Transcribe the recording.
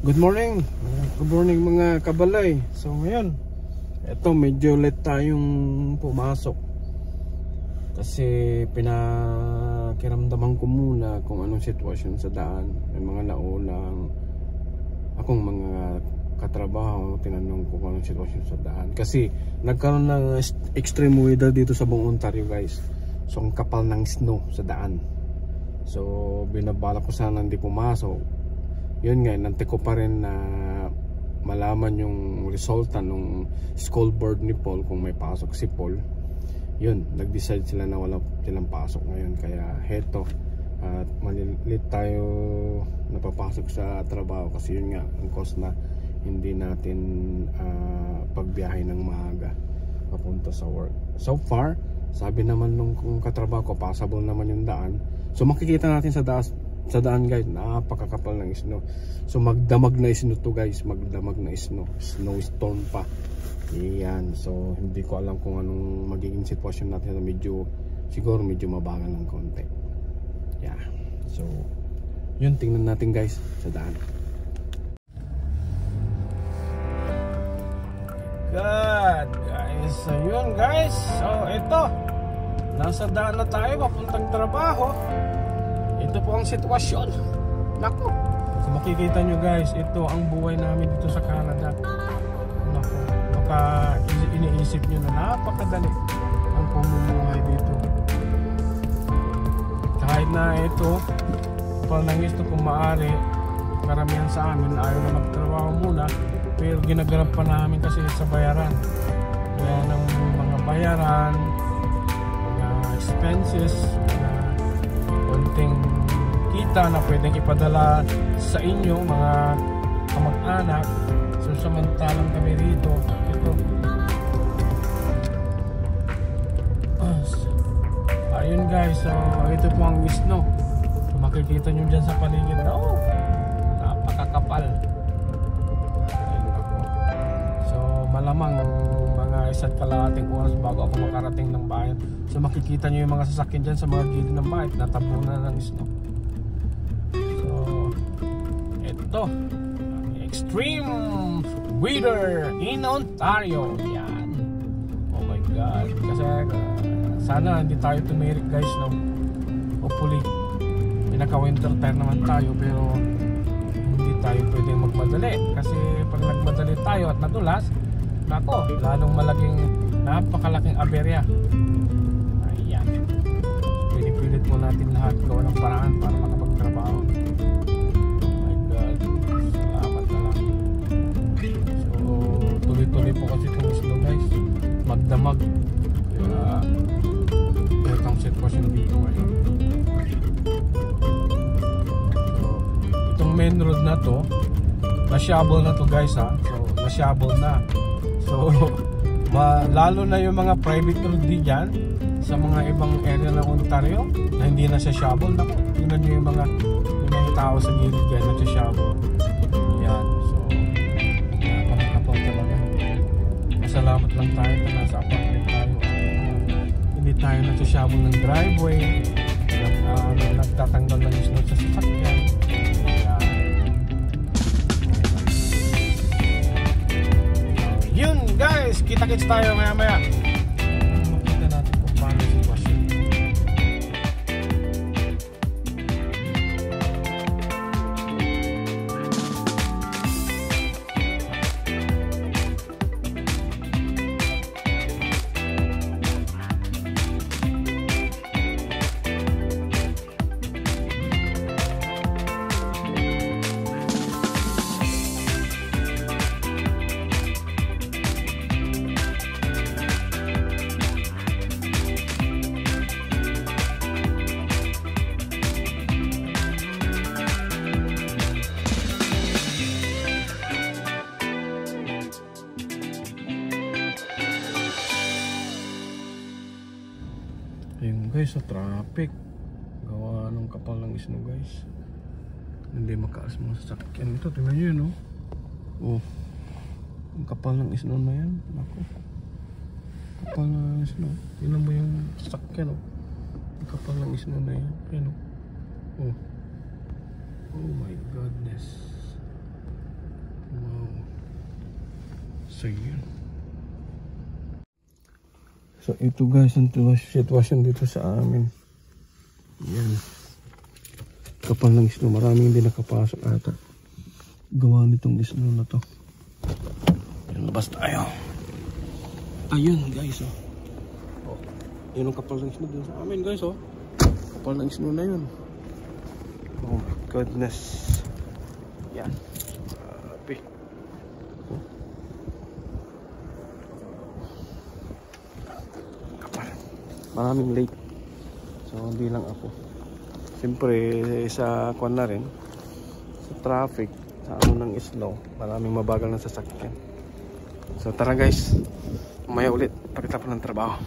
Good morning. Good morning mga kabalay. So ngayon, eto medyo late tayong pumasok. Kasi pinakiramdaman ko muna kung anong sitwasyon sa daan. May mga naulang akong mga katrabaho, tinanong ko kung anong sitwasyon sa daan. Kasi nagkaroon ng extreme weather dito sa buong Ontario, guys. So ang kapal ng snow sa daan. So binabala ko sana hindi pumasok. Yun nga, nante ko pa rin na malaman yung resulta ng school board ni Paul kung may pasok si Paul. Yun, nag-decide sila na wala silang pasok ngayon. Kaya heto, at malilit tayo napapasok sa trabaho kasi yun nga, ang cause na hindi natin pagbiyahe ng maaga papunta sa work. So far, sabi naman nung katrabaho ko, passable naman yung daan. So makikita natin sa daan guys, napakakapal ng snow. So magdamag na snow to guys, magdamag na snow, snowstorm pa. Iyan, so hindi ko alam kung anong magiging sitwasyon natin. Siguro medyo mabagal ng konti. Yeah, so yun, tingnan natin guys sa daan. God guys, so yun guys, so ito, nasa daan na tayo papuntang trabaho. Ito po ang sitwasyon. Naku. So makikita nyo guys, ito ang buhay namin dito sa Canada. Naku. Baka iniisip nyo na napakadali ang pamumuhay dito. Kahit na ito, palangis to kung maaari, karamihan sa amin ayaw na magtrabaho muna. Pero ginaganap pa namin kasi sa bayaran. Kaya ng mga bayaran, mga expenses, konting kita na pwedeng ipadala sa inyo mga kamag-anak. So samantalang kami rito, ito ayun guys, so ito po ang snow. So makikita nyo dyan sa paligid, oh, napakakapal. So malamang mga isa't kalahating oras bago ako makarating ng bayan. So makikita nyo yung mga sasakyan dyan sa mga gilid ng bayan, natabunan ng snow. So ito, extreme weather in Ontario. Yan, oh my god. Kasi sana hindi tayo tumirik guys, no? Hopefully pinaka winter time naman tayo, pero hindi tayo pwedeng magmadali. Kasi pag nagmadali tayo at nadulas, nako, lalong napakalaking aberya. Ayan, pinipilit po natin lahat gawa ng paraan para makapagtrabaho. Oh my god, salamat na lang. So tuloy-tuloy po kasi itong snow guys, magdamag. Kaya ito ang sitwasyon dito ngayon. So itong main road na to, na-shovel na to guys ha. So na-shovel na. So lalo na yung mga private road diyan sa mga ibang area ng Ontario na hindi na siya shovel. Naku, tingnan nyo yung mga tao sa gilid dyan na siya shovel. Yan, so nakakapal talaga. Masalamat lang tayo na nasa apartment tayo. Hindi tayo na siya shovel ng driveway, nagtatanggal ng snow sa sasakyan. Yun guys, kita-kits tayo maya-maya. Makita natin kung paano yung sitwasyon. Ayun guys, sa traffic gawa ng kapal ng snow guys, hindi makaas mga sasakyan. Ito, tingnan nyo yun, oh. Oh, ang kapal ng snow na yan. Ako, kapal ng snow. Tingnan mo yung sasakyan, oh. Ang kapal ng snow na yan. Ayun, oh. Oh my goodness. So yun. So ito guys ang sitwasyon dito sa amin. Yan. Kapal ng snow. Maraming hindi nakapasok ata. Gawa nitong snow na to. Yan, labas tayo. Ayun guys oh. Oh. Yun ang kapal ng snow dun sa amin guys oh. Kapal ng snow na yun. Oh my goodness. Yan. Grabe. Oh. Kapal. Maraming lake. So hindi lang ako. Siyempre sa kwan na rin. Sa traffic. Sa ano ng snow. Maraming mabagal na sasakyan. So tara guys. Mamaya ulit. Pagkatapos ng trabaho.